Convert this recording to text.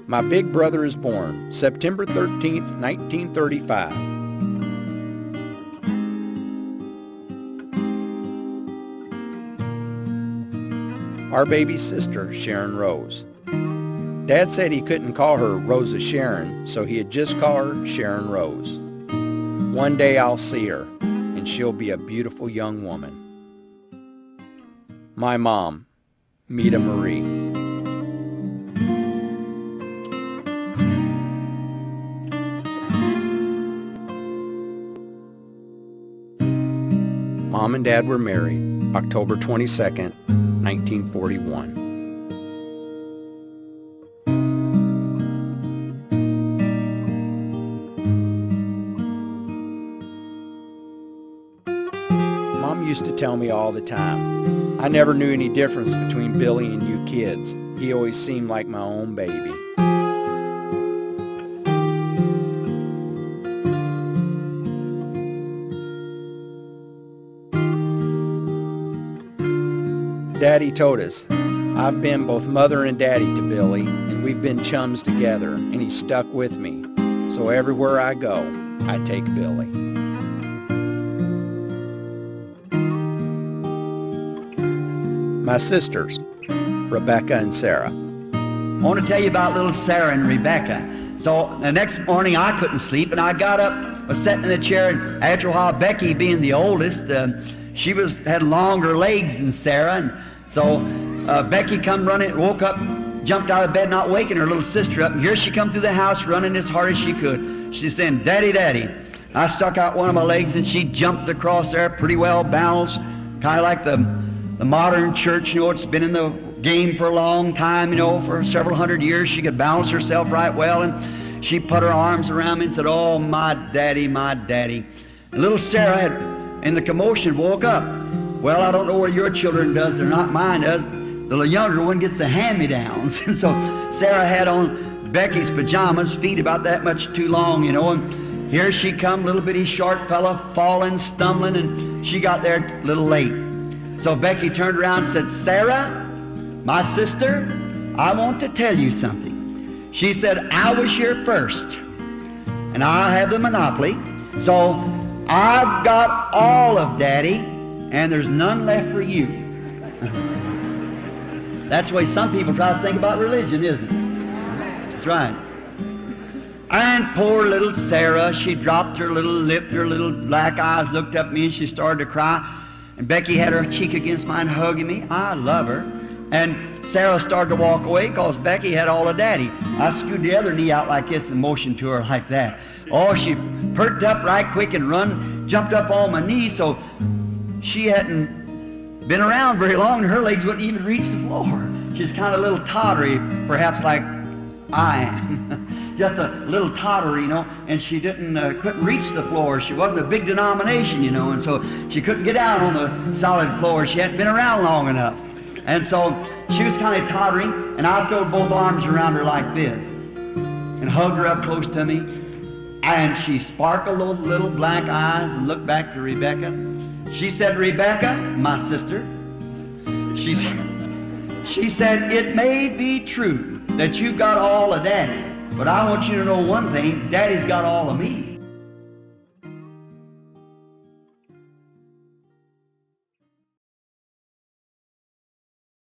My big brother is born September 13th, 1935. Our baby sister, Sharon Rose. Dad said he couldn't call her Rosa Sharon, so he'd just call her Sharon Rose. One day I'll see her, and she'll be a beautiful young woman. My mom, Mita Marie. Mom and Dad were married October 22nd, 1941. Mom used to tell me all the time, I never knew any difference between Billy and you kids. He always seemed like my own baby. Daddy told us, I've been both mother and daddy to Billy, and we've been chums together, and he stuck with me. So everywhere I go, I take Billy. My sisters, Rebekah and Sarah. I want to tell you about little Sarah and Rebekah. So the next morning I couldn't sleep, and I got up, was sitting in the chair, and after a while, Becky being the oldest, she had longer legs than Sarah, and so Becky come running, woke up, jumped out of bed, not waking her little sister up, and here she come through the house running as hard as she could. She's saying, "Daddy, Daddy." I stuck out one of my legs, and she jumped across there, pretty well balanced, kind of like the modern church, you know, it's been in the game for a long time, you know, for several hundred years. She could balance herself right well, and she put her arms around me and said, "Oh, my daddy, my daddy." And little Sarah had, in the commotion, woke up. Well, I don't know what your children does, they're not mine does. The younger one gets the hand-me-downs. And so Sarah had on Becky's pajamas, feet about that much too long, you know, and here she come, little bitty short fella, falling, stumbling, and she got there a little late. So Becky turned around and said, "Sarah, my sister, I want to tell you something." She said, "I was here first, and I have the monopoly, so I've got all of Daddy, and there's none left for you." That's the way some people try to think about religion, isn't it? That's right. And poor little Sarah, she dropped her little lip, her little black eyes looked up at me, and she started to cry. And Becky had her cheek against mine, hugging me. I love her. And Sarah started to walk away because Becky had all of Daddy. I screwed the other knee out like this and motioned to her like that. Oh, she perked up right quick and jumped up on my knee, so she hadn't been around very long, and her legs wouldn't even reach the floor. She's kind of a little tottery, perhaps like I am. Just a little tottery, you know, and she couldn't reach the floor. She wasn't a big denomination, you know, and so she couldn't get down on the solid floor. She hadn't been around long enough. And so she was kind of tottering, and I threw both arms around her like this and hugged her up close to me, and she sparkled those little black eyes and looked back to Rebekah. She said, "Rebekah, my sister," she said, "it may be true that you've got all of Daddy, but I want you to know one thing, Daddy's got all of me."